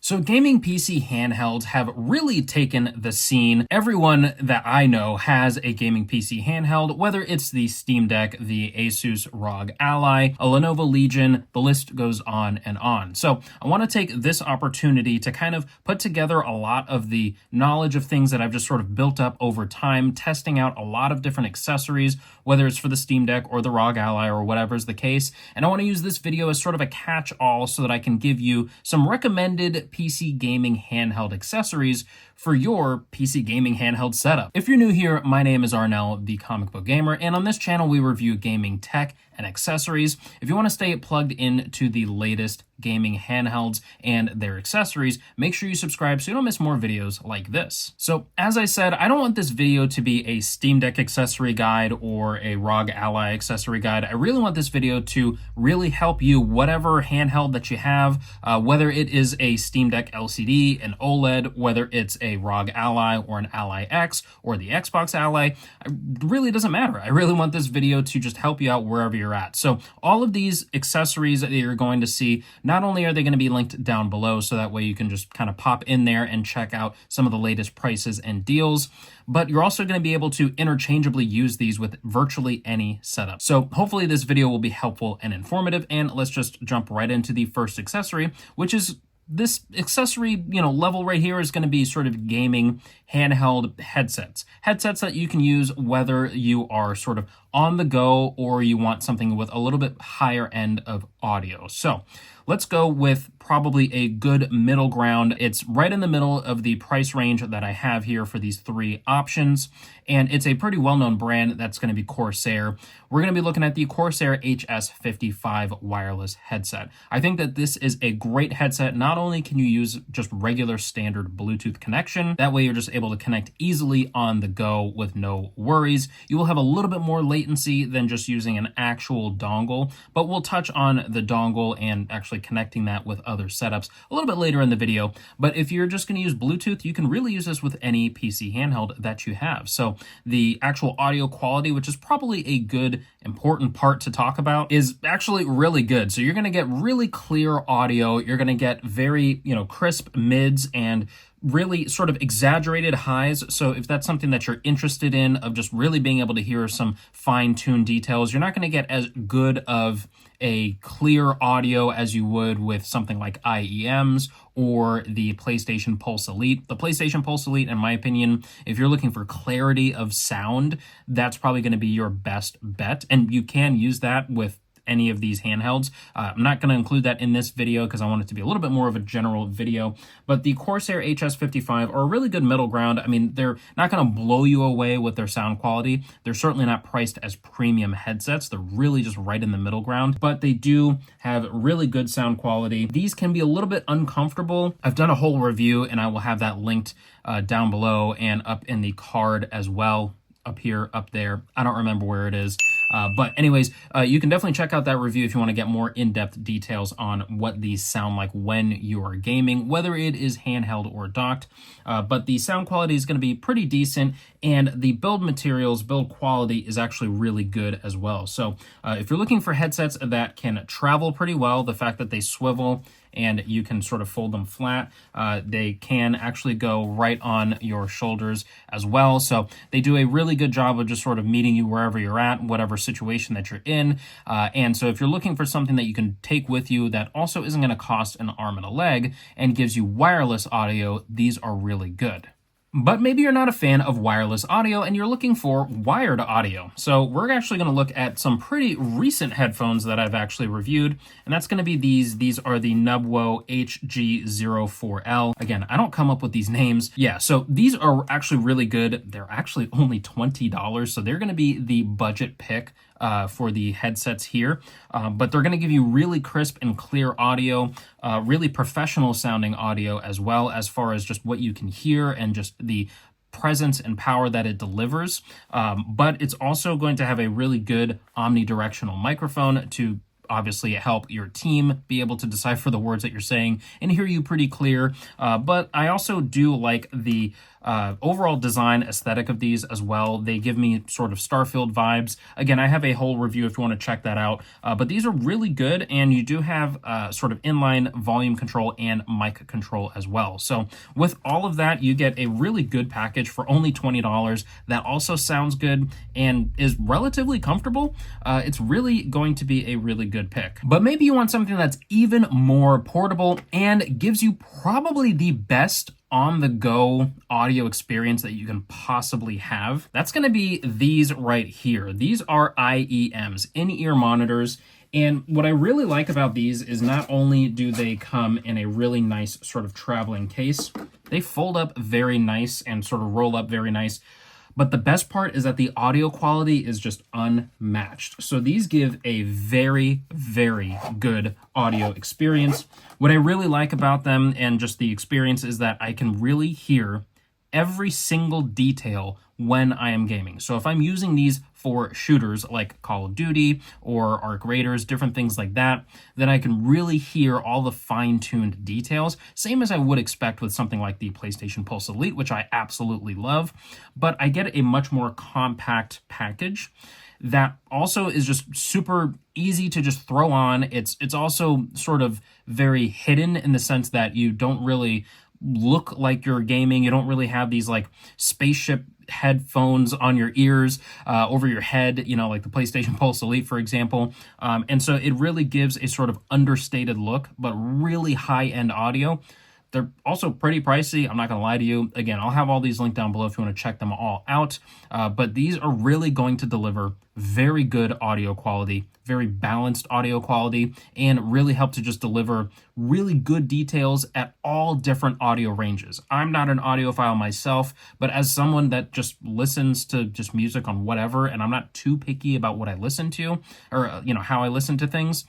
So gaming PC handhelds have really taken the scene. Everyone that I know has a gaming PC handheld, whether it's the Steam Deck, the ASUS ROG Ally, a Lenovo Legion, the list goes on and on. So I want to take this opportunity to kind of put together a lot of the knowledge of things that I've just sort of built up over time, testing out a lot of different accessories, whether it's for the Steam Deck or the ROG Ally or whatever's the case. And I want to use this video as sort of a catch-all so that I can give you some recommended PC gaming handheld accessories for your PC gaming handheld setup. If you're new here, my name is Arnell, the Comic Book Gamer, and on this channel we review gaming tech and accessories. If you want to stay plugged into the latest gaming handhelds and their accessories, make sure you subscribe so you don't miss more videos like this. So as I said, I don't want this video to be a Steam Deck accessory guide or a ROG Ally accessory guide. I really want this video to really help you, whatever handheld that you have, whether it is a Steam Deck LCD, an OLED, whether it's a ROG Ally or an Ally X or the Xbox Ally, it really doesn't matter. I really want this video to just help you out wherever you're at. So all of these accessories that you're going to see, not only are they going to be linked down below, so that way you can just kind of pop in there and check out some of the latest prices and deals, but you're also going to be able to interchangeably use these with virtually any setup. So hopefully this video will be helpful and informative, and let's just jump right into the first accessory, which is this accessory, level right here is going to be sort of gaming handheld headsets. Headsets that you can use whether you are sort of on the go or you want something with a little bit higher end of audio. So let's go with probably a good middle ground. It's right in the middle of the price range that I have here for these three options, and it's a pretty well-known brand. That's going to be Corsair. We're going to be looking at the Corsair HS55 wireless headset. I think that this is a great headset. Not only can you use just regular standard Bluetooth connection, that way you're just able to connect easily on the go with no worries. You will have a little bit more latency than just using an actual dongle, but we'll touch on the dongle and actually connecting that with other setups a little bit later in the video. But if you're just going to use Bluetooth, you can really use this with any PC handheld that you have. So the actual audio quality, which is probably a good important part to talk about, is actually really good. So you're going to get really clear audio. You're going to get very, crisp mids and really sort of exaggerated highs. So if that's something that you're interested in, of just really being able to hear some fine-tuned details, you're not going to get as good of a clear audio as you would with something like IEMs or the PlayStation Pulse Elite. The PlayStation Pulse Elite, in my opinion, if you're looking for clarity of sound, that's probably going to be your best bet. And you can use that with any of these handhelds. I'm not going to include that in this video because I want it to be a little bit more of a general video, but the Corsair HS55 are a really good middle ground. I mean, they're not going to blow you away with their sound quality. They're certainly not priced as premium headsets. They're really just right in the middle ground, but they do have really good sound quality. These can be a little bit uncomfortable. I've done a whole review and I will have that linked down below and up in the card as well. Up here, up there. I don't remember where it is. But anyways, you can definitely check out that review if you want to get more in-depth details on what these sound like when you are gaming, whether it is handheld or docked. But the sound quality is going to be pretty decent, and the build quality is actually really good as well. So if you're looking for headsets that can travel pretty well, the fact that they swivel and you can sort of fold them flat. They can actually go right on your shoulders as well. So they do a really good job of just sort of meeting you wherever you're at, whatever situation that you're in. And so if you're looking for something that you can take with you that also isn't going to cost an arm and a leg and gives you wireless audio, these are really good. But maybe you're not a fan of wireless audio and you're looking for wired audio. So we're actually going to look at some pretty recent headphones that I've actually reviewed, and that's going to be these. These are the Nubwo HG04L. Again, I don't come up with these names. Yeah, so these are actually really good. They're actually only $20, so they're going to be the budget pick for the headsets here, but they're going to give you really crisp and clear audio, really professional sounding audio as well, as far as just what you can hear and just the presence and power that it delivers. But it's also going to have a really good omnidirectional microphone to obviously help your team be able to decipher the words that you're saying and hear you pretty clear. But I also do like the overall design aesthetic of these as well. They give me sort of Starfield vibes. Again, I have a whole review if you want to check that out. But these are really good, and you do have sort of inline volume control and mic control as well. So with all of that, you get a really good package for only $20 that also sounds good and is relatively comfortable. It's really going to be a really good pick. But maybe you want something that's even more portable and gives you probably the best on-the-go audio experience that you can possibly have. That's going to be these right here. These are IEMs, in-ear monitors. And what I really like about these is not only do they come in a really nice sort of traveling case, they fold up very nice and sort of roll up very nice. But the best part is that the audio quality is just unmatched. So these give a very, very good audio experience. What I really like about them and just the experience is that I can really hear every single detail when I am gaming. So if I'm using these for shooters like Call of Duty or Arc Raiders, different things like that, then I can really hear all the fine-tuned details, same as I would expect with something like the PlayStation Pulse Elite, which I absolutely love, but I get a much more compact package that also is just super easy to just throw on. It's also sort of very hidden in the sense that you don't really look like you're gaming. You don't really have these like spaceship headphones on your ears over your head, you know, like the PlayStation Pulse Elite, for example. And so it really gives a sort of understated look, but really high-end audio. They're also pretty pricey. I'm not going to lie to you. Again, I'll have all these linked down below if you want to check them all out. But these are really going to deliver very good audio quality, very balanced audio quality, and really help to just deliver really good details at all different audio ranges. I'm not an audiophile myself, but as someone that just listens to just music on whatever, and I'm not too picky about what I listen to or, you know, how I listen to things,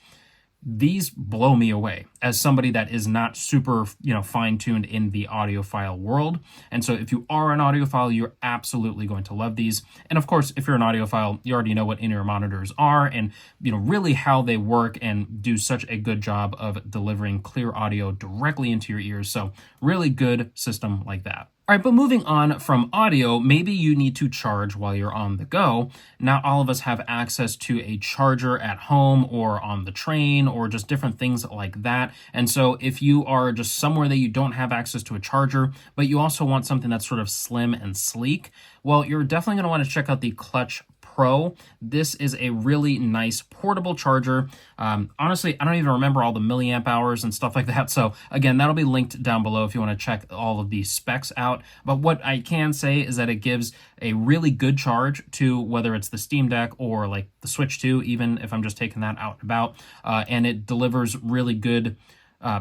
these blow me away as somebody that is not super, you know, fine-tuned in the audiophile world. And so if you are an audiophile, you're absolutely going to love these. And of course, if you're an audiophile, you already know what in-ear monitors are and, you know, really how they work and do such a good job of delivering clear audio directly into your ears. So really good system like that. All right, but moving on from audio, maybe you need to charge while you're on the go. Not all of us have access to a charger at home or on the train or just different things like that. And so if you are just somewhere that you don't have access to a charger, but you also want something that's sort of slim and sleek, well, you're definitely going to want to check out the Clutch Pro. This is a really nice portable charger. Honestly, I don't even remember all the milliamp hours and stuff like that. So again, that'll be linked down below if you want to check all of these specs out. But what I can say is that it gives a really good charge to whether it's the Steam Deck or like the Switch 2, even if I'm just taking that out and about. And it delivers really good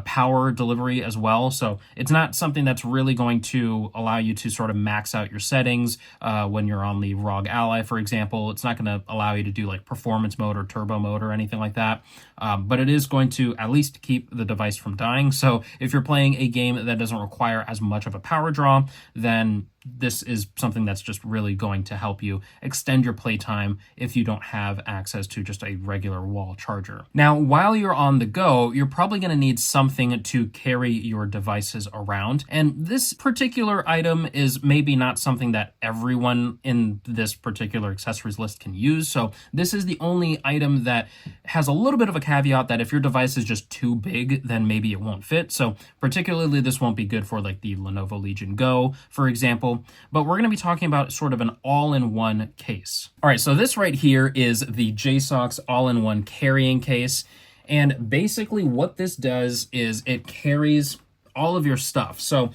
power delivery as well. So it's not something that's really going to allow you to sort of max out your settings when you're on the ROG Ally, for example. It's not going to allow you to do like performance mode or turbo mode or anything like that. But it is going to at least keep the device from dying. So if you're playing a game that doesn't require as much of a power draw, then this is something that's just really going to help you extend your playtime if you don't have access to just a regular wall charger. Now, while you're on the go, you're probably going to need something to carry your devices around. And this particular item is maybe not something that everyone in this particular accessories list can use. So this is the only item that has a little bit of a caveat that if your device is just too big, then maybe it won't fit. So particularly this won't be good for like the Lenovo Legion Go, for example. But we're going to be talking about sort of an all-in-one case. All right, so this right here is the JSOX all-in-one carrying case. And basically what this does is it carries all of your stuff. So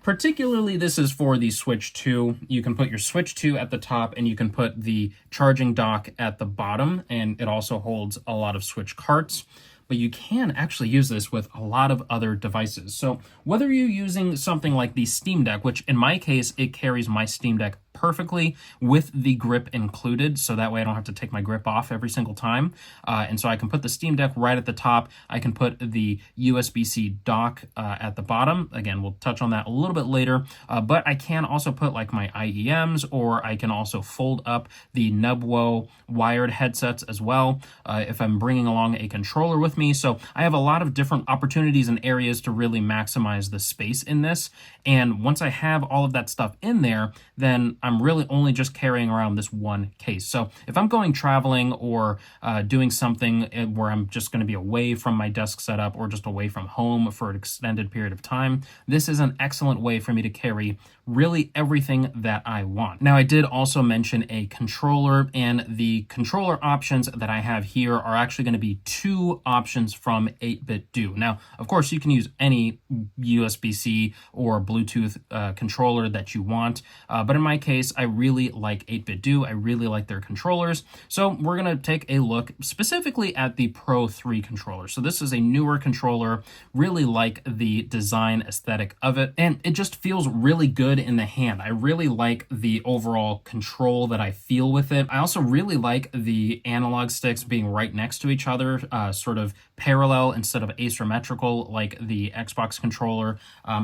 particularly this is for the Switch 2. You can put your Switch 2 at the top and you can put the charging dock at the bottom. And it also holds a lot of Switch carts. But you can actually use this with a lot of other devices. So whether you're using something like the Steam Deck, which in my case, it carries my Steam Deck perfectly with the grip included, so that way I don't have to take my grip off every single time. And so I can put the Steam Deck right at the top. I can put the USB-C dock at the bottom. Again, we'll touch on that a little bit later, but I can also put like my IEMs, or I can also fold up the Nubwo wired headsets as well if I'm bringing along a controller with me. So I have a lot of different opportunities and areas to really maximize the space in this. And once I have all of that stuff in there, then I'm really only just carrying around this one case. So if I'm going traveling or doing something where I'm just going to be away from my desk setup or just away from home for an extended period of time, this is an excellent way for me to carry really everything that I want. Now, I did also mention a controller, and the controller options that I have here are actually going to be two options from 8BitDo. Now, of course, you can use any USB-C or Bluetooth controller that you want, but in my case, I really like 8BitDo. I really like their controllers. So we're going to take a look specifically at the Pro 3 controller. So this is a newer controller, really like the design aesthetic of it, and it just feels really good in the hand. I really like the overall control that I feel with it. I also really like the analog sticks being right next to each other, sort of parallel instead of asymmetrical like the Xbox controller.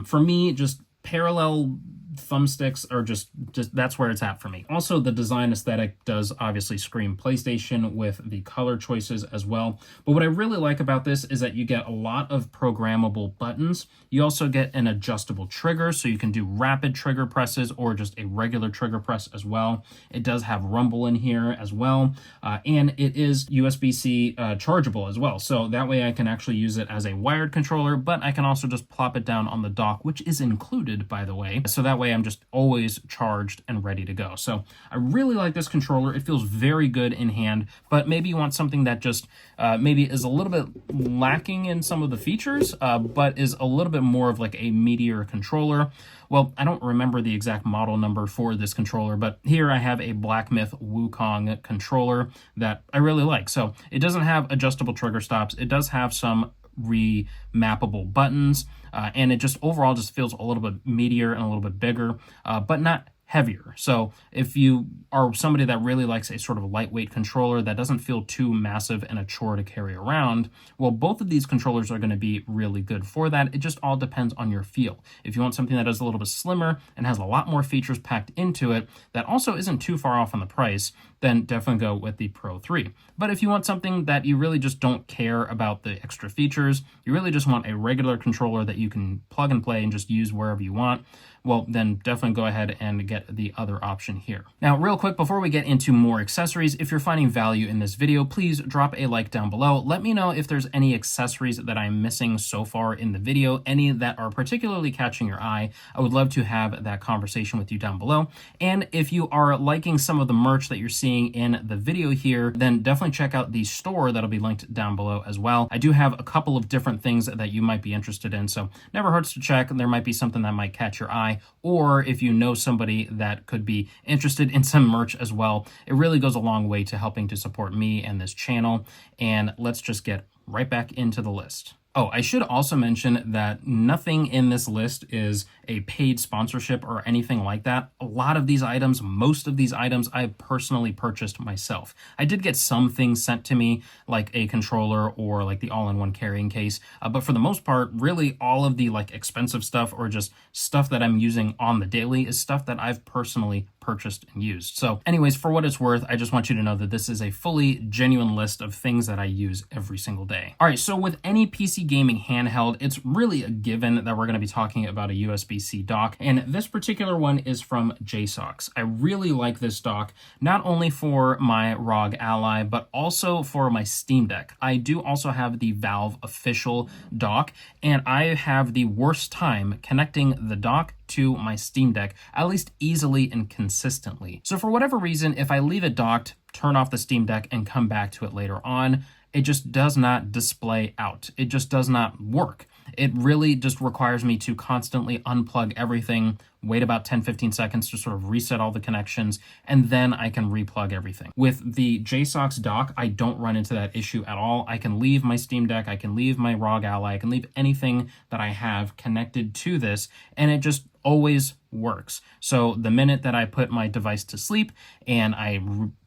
For me, just parallel thumbsticks are just that's where it's at for me. Also, the design aesthetic does obviously scream PlayStation with the color choices as well. But what I really like about this is that you get a lot of programmable buttons. You also get an adjustable trigger, so you can do rapid trigger presses or just a regular trigger press as well. It does have rumble in here as well, and it is USB-C chargeable as well. So that way I can actually use it as a wired controller, but I can also just plop it down on the dock, which is included, by the way. So that way I'm just always charged and ready to go. So I really like this controller. It feels very good in hand, but maybe you want something that just maybe is a little bit lacking in some of the features, but is a little bit more of like a meatier controller. Well, I don't remember the exact model number for this controller, but here I have a Black Myth Wukong controller that I really like. So it doesn't have adjustable trigger stops. It does have some remappable buttons, and it just overall just feels a little bit meatier and a little bit bigger, but not heavier. So if you are somebody that really likes a sort of lightweight controller that doesn't feel too massive and a chore to carry around, well, both of these controllers are going to be really good for that. It just all depends on your feel. If you want something that is a little bit slimmer and has a lot more features packed into it that also isn't too far off on the price, then definitely go with the Pro 3. But if you want something that you really just don't care about the extra features, you really just want a regular controller that you can plug and play and just use wherever you want, well, then definitely go ahead and get the other option here. Now, real quick, before we get into more accessories, if you're finding value in this video, please drop a like down below. Let me know if there's any accessories that I'm missing so far in the video, any that are particularly catching your eye. I would love to have that conversation with you down below. And if you are liking some of the merch that you're seeing in the video here, then definitely check out the store that'll be linked down below as well. I do have a couple of different things that you might be interested in, so never hurts to check. There might be something that might catch your eye, or if you know somebody that could be interested in some merch as well, it really goes a long way to helping to support me and this channel. And let's just get right back into the list. Oh, I should also mention that nothing in this list is a paid sponsorship or anything like that. A lot of these items, most of these items, I've personally purchased myself. I did get some things sent to me, like a controller or like the all-in-one carrying case, but for the most part, really all of the like expensive stuff or just stuff that I'm using on the daily is stuff that I've personally purchased and used. So anyways, for what it's worth, I just want you to know that this is a fully genuine list of things that I use every single day. All right, so with any PC gaming handheld, it's really a given that we're going to be talking about a USB-C dock, and this particular one is from JSOX. I really like this dock, not only for my ROG Ally, but also for my Steam Deck. I do also have the Valve official dock, and I have the worst time connecting the dock to my Steam Deck, at least easily and consistently. So for whatever reason, if I leave it docked, turn off the Steam Deck, and come back to it later on, it just does not display out. It just does not work. It really just requires me to constantly unplug everything, wait about 10-15 seconds to sort of reset all the connections, and then I can replug everything. With the JSOX dock, I don't run into that issue at all. I can leave my Steam Deck, I can leave my ROG Ally, I can leave anything that I have connected to this, and it just always works. So the minute that I put my device to sleep and I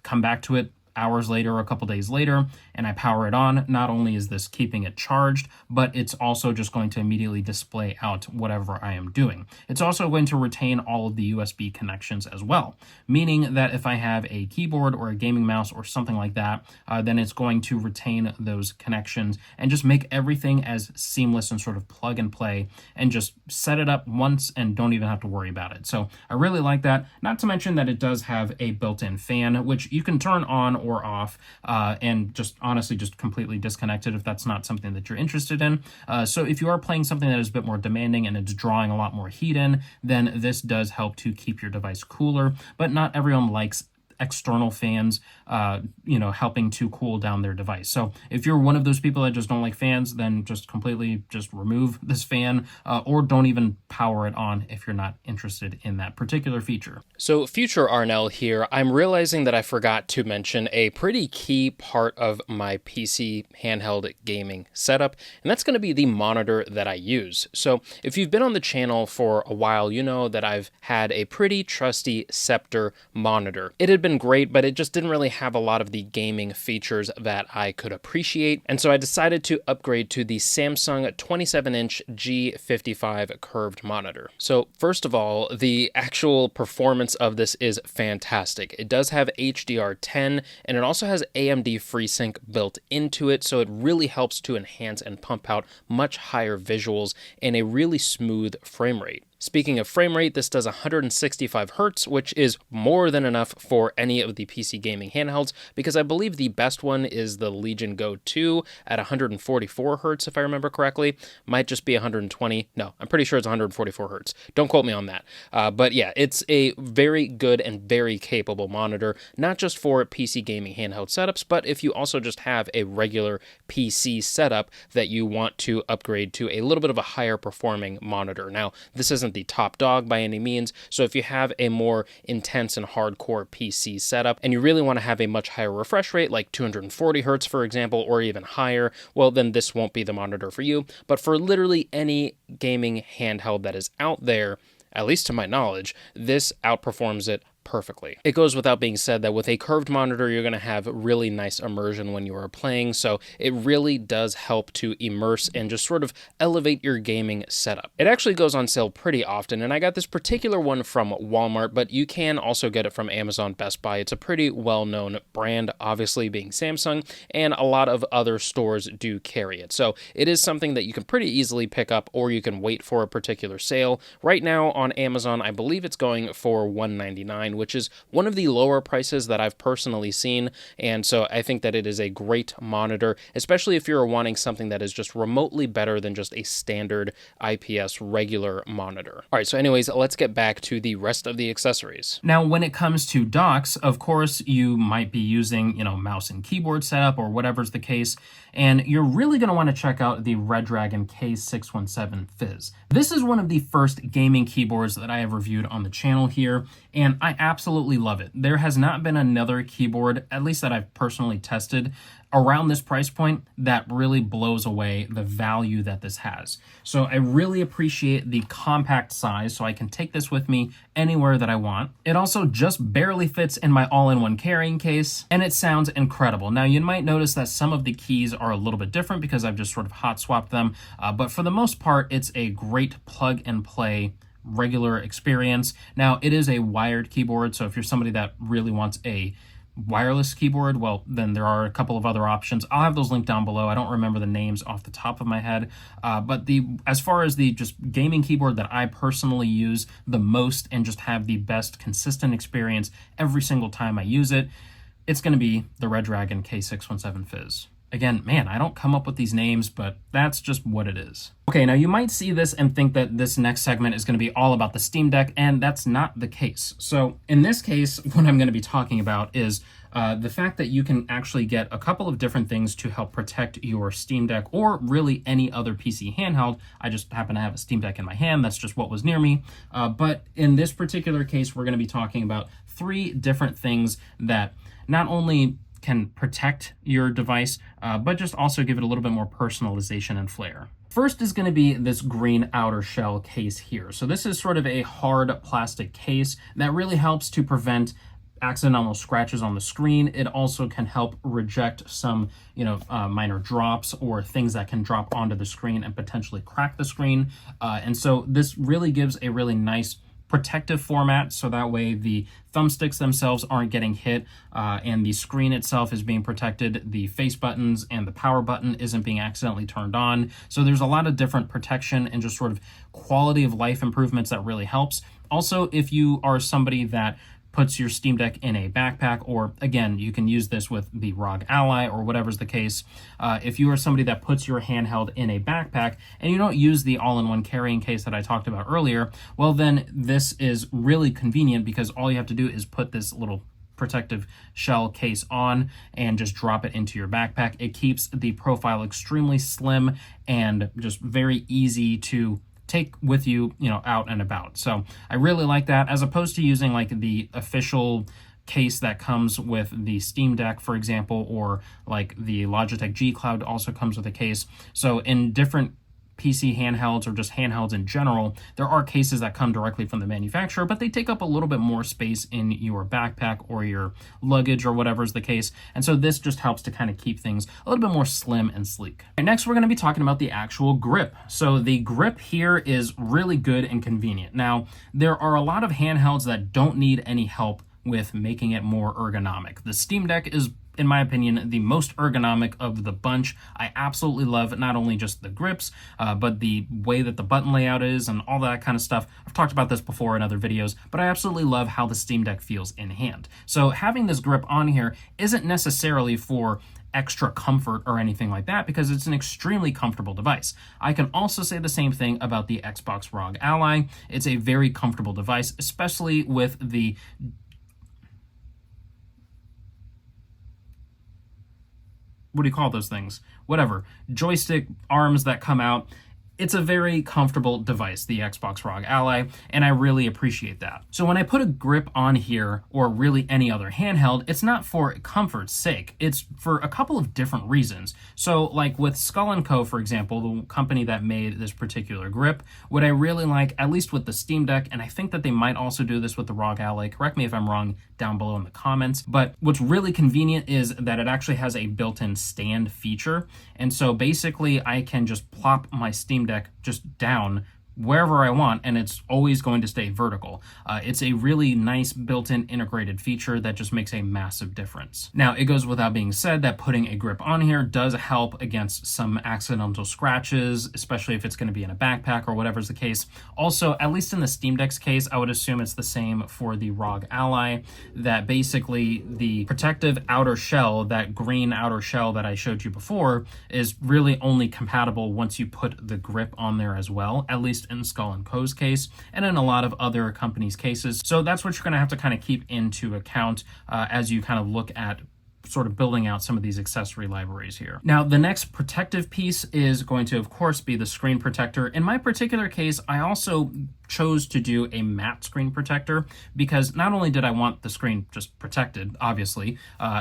come back to it hours later or a couple days later and I power it on, not only is this keeping it charged, but it's also just going to immediately display out whatever I am doing. It's also going to retain all of the USB connections as well, meaning that if I have a keyboard or a gaming mouse or something like that, then it's going to retain those connections and just make everything as seamless and sort of plug and play, and just set it up once and don't even have to worry about it. So I really like that. Not to mention that it does have a built-in fan, which you can turn on or off, and just honestly just completely disconnect it if that's not something that you're interested in. So if you are playing something that is a bit more demanding and it's drawing a lot more heat in, then this does help to keep your device cooler. But not everyone likes external fans, helping to cool down their device. So if you're one of those people that just don't like fans, then just completely just remove this fan, or don't even power it on if you're not interested in that particular feature. So future Arnell here, I'm realizing that I forgot to mention a pretty key part of my PC handheld gaming setup, and that's going to be the monitor that I use. So if you've been on the channel for a while, you know that I've had a pretty trusty Scepter monitor. It had been great, but it just didn't really have a lot of the gaming features that I could appreciate. And so I decided to upgrade to the Samsung 27-inch G55 curved monitor. So first of all, the actual performance of this is fantastic. It does have HDR10, and it also has AMD FreeSync built into it, so it really helps to enhance and pump out much higher visuals and a really smooth frame rate. Speaking of frame rate, this does 165 Hz, which is more than enough for any of the PC gaming handhelds, because I believe the best one is the Legion Go 2 at 144 Hz, if I remember correctly. Might just be 120. No, I'm pretty sure it's 144 Hz. Don't quote me on that. But yeah, it's a very good and very capable monitor, not just for PC gaming handheld setups, but if you also just have a regular PC setup that you want to upgrade to a little bit of a higher performing monitor. Now, this isn't the top dog by any means, so if you have a more intense and hardcore PC setup and you really want to have a much higher refresh rate, like 240 Hz for example, or even higher, well then this won't be the monitor for you. But for literally any gaming handheld that is out there, at least to my knowledge, this outperforms it perfectly. It goes without being said that with a curved monitor, you're going to have really nice immersion when you are playing, so it really does help to immerse and just sort of elevate your gaming setup. It actually goes on sale pretty often, and I got this particular one from Walmart, but you can also get it from Amazon, Best Buy. It's a pretty well-known brand, obviously being Samsung, and a lot of other stores do carry it. So it is something that you can pretty easily pick up, or you can wait for a particular sale. Right now on Amazon, I believe it's going for $199, which is one of the lower prices that I've personally seen, and so I think that it is a great monitor, especially if you're wanting something that is just remotely better than just a standard IPS regular monitor. All right, so anyways, let's get back to the rest of the accessories. Now, when it comes to docks, of course, you might be using, mouse and keyboard setup or whatever's the case, and you're really going to want to check out the Redragon K617 Fizz. This is one of the first gaming keyboards that I have reviewed on the channel here, and I absolutely love it. There has not been another keyboard, at least that I've personally tested, around this price point that really blows away the value that this has. So I really appreciate the compact size, so I can take this with me anywhere that I want. It also just barely fits in my all-in-one carrying case, and it sounds incredible. Now, you might notice that some of the keys are a little bit different because I've just sort of hot swapped them, but for the most part, it's a great plug and play regular experience. Now, it is a wired keyboard, so if you're somebody that really wants a wireless keyboard, well, then there are a couple of other options. I'll have those linked down below. I don't remember the names off the top of my head, but as far as the just gaming keyboard that I personally use the most and just have the best consistent experience every single time I use it, it's going to be the Redragon K617 Fizz. Again, man, I don't come up with these names, but that's just what it is. Okay, now you might see this and think that this next segment is going to be all about the Steam Deck, and that's not the case. So in this case, what I'm going to be talking about is the fact that you can actually get a couple of different things to help protect your Steam Deck, or really any other PC handheld. I just happen to have a Steam Deck in my hand. That's just what was near me. But in this particular case, we're going to be talking about 3 different things that not only can protect your device, but just also give it a little bit more personalization and flair. First is going to be this green outer shell case here. So this is sort of a hard plastic case that really helps to prevent accidental scratches on the screen. It also can help reject some, minor drops or things that can drop onto the screen and potentially crack the screen. And so this really gives a really nice protective format, so that way the thumbsticks themselves aren't getting hit and the screen itself is being protected. The face buttons and the power button isn't being accidentally turned on. So there's a lot of different protection and just sort of quality of life improvements that really helps. Also, if you are somebody that puts your Steam Deck in a backpack, or again, you can use this with the ROG Ally or whatever's the case. If you are somebody that puts your handheld in a backpack and you don't use the all-in-one carrying case that I talked about earlier, well then this is really convenient because all you have to do is put this little protective shell case on and just drop it into your backpack. It keeps the profile extremely slim and just very easy to take with you, out and about. So I really like that, as opposed to using like the official case that comes with the Steam Deck, for example, or like the Logitech G Cloud also comes with a case. So in different PC handhelds or just handhelds in general, there are cases that come directly from the manufacturer, but they take up a little bit more space in your backpack or your luggage or whatever is the case. And so this just helps to kind of keep things a little bit more slim and sleek. And next, we're going to be talking about the actual grip. So the grip here is really good and convenient. Now, there are a lot of handhelds that don't need any help with making it more ergonomic. The Steam Deck is, in my opinion, the most ergonomic of the bunch. I absolutely love not only just the grips, but the way that the button layout is and all that kind of stuff. I've talked about this before in other videos, but I absolutely love how the Steam Deck feels in hand. So having this grip on here isn't necessarily for extra comfort or anything like that, because it's an extremely comfortable device. I can also say the same thing about the Xbox ROG Ally. It's a very comfortable device, especially with the what do you call those things? Whatever. Joystick arms that come out. It's a very comfortable device, the Xbox ROG Ally, and I really appreciate that. So when I put a grip on here, or really any other handheld, it's not for comfort's sake. It's for a couple of different reasons. So like with Skull & Co., for example, the company that made this particular grip, what I really like, at least with the Steam Deck, and I think that they might also do this with the ROG Ally, correct me if I'm wrong down below in the comments, but what's really convenient is that it actually has a built-in stand feature. And so basically I can just plop my Steam Deck just down wherever I want, and it's always going to stay vertical. It's a really nice built-in integrated feature that just makes a massive difference. Now, it goes without being said that putting a grip on here does help against some accidental scratches, especially if it's going to be in a backpack or whatever's the case. Also, at least in the Steam Deck's case, I would assume it's the same for the ROG Ally, that basically the protective outer shell, that green outer shell that I showed you before, is really only compatible once you put the grip on there as well, at least in Skull & Co.'s case, and in a lot of other companies' cases. So that's what you're going to have to kind of keep into account as you kind of look at sort of building out some of these accessory libraries here. Now, the next protective piece is going to, of course, be the screen protector. In my particular case, I also chose to do a matte screen protector because not only did I want the screen just protected, obviously,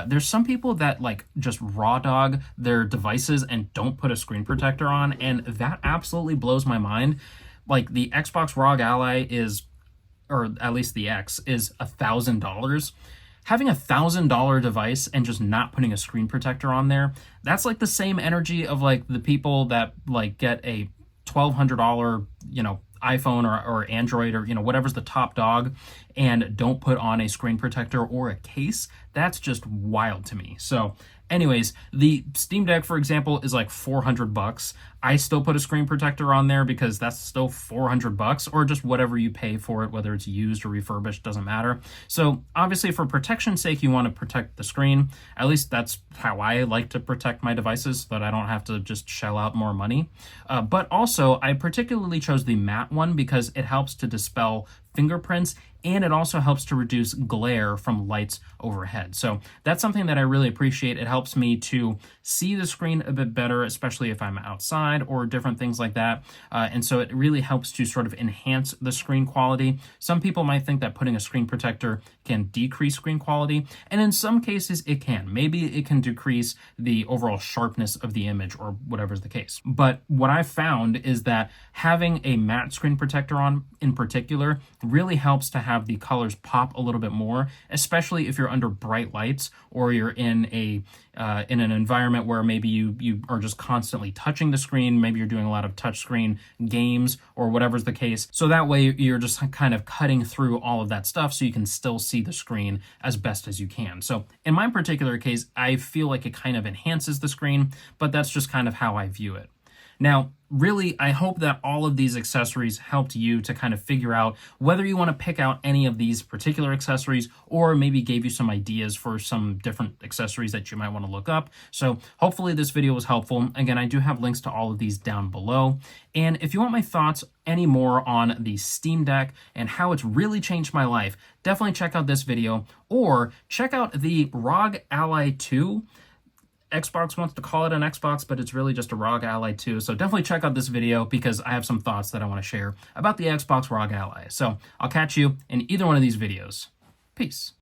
there's some people that like just raw dog their devices and don't put a screen protector on, and that absolutely blows my mind. Like the Xbox ROG Ally is, or at least the X, is $1,000. Having $1,000 device and just not putting a screen protector on there, that's like the same energy of like the people that like get a $1,200, iPhone or Android or, whatever's the top dog and don't put on a screen protector or a case. That's just wild to me. So anyways, the Steam Deck, for example, is like $400. I still put a screen protector on there because that's still $400, or just whatever you pay for it, whether it's used or refurbished, doesn't matter. So obviously for protection's sake, you want to protect the screen. At least that's how I like to protect my devices, so that I don't have to just shell out more money. But also I particularly chose the matte one because it helps to dispel fingerprints and it also helps to reduce glare from lights overhead. So that's something that I really appreciate. It helps me to see the screen a bit better, especially if I'm outside or different things like that. And so it really helps to sort of enhance the screen quality. Some people might think that putting a screen protector can decrease screen quality, and in some cases it can. Maybe it can decrease the overall sharpness of the image or whatever's the case. But what I've found is that having a matte screen protector on in particular really helps to have the colors pop a little bit more, especially if you're under bright lights or you're in an environment where maybe you are just constantly touching the screen. Maybe you're doing a lot of touch screen games or whatever's the case. So that way you're just kind of cutting through all of that stuff so you can still see the screen as best as you can. So in my particular case, I feel like it kind of enhances the screen, but that's just kind of how I view it. Now, really, I hope that all of these accessories helped you to kind of figure out whether you want to pick out any of these particular accessories, or maybe gave you some ideas for some different accessories that you might want to look up. So hopefully this video was helpful. Again, I do have links to all of these down below. And if you want my thoughts any more on the Steam Deck and how it's really changed my life, definitely check out this video, or check out the ROG Ally 2. Xbox wants to call it an Xbox, but it's really just a ROG Ally 2. So definitely check out this video because I have some thoughts that I want to share about the Xbox ROG Ally. So I'll catch you in either one of these videos. Peace.